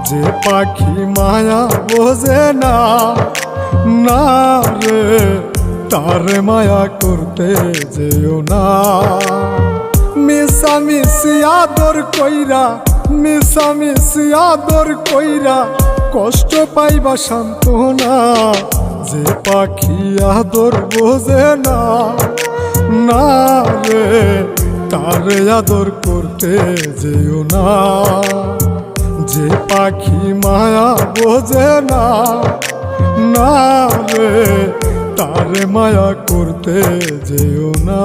যে পাখি মায়া বোঝে না, না রে তারে মায়া করতে যেও না। মিশামিশি আদর কইরা, মিশামিশি আদর কইরা কষ্ট পাইবা সান্ত্বনা। যে পাখি আদর বোঝে না, না রে তারে আদর করতে যেও না। যে পাখি মায়া বোঝে না, না রে তারে মায়া করতে যেও না।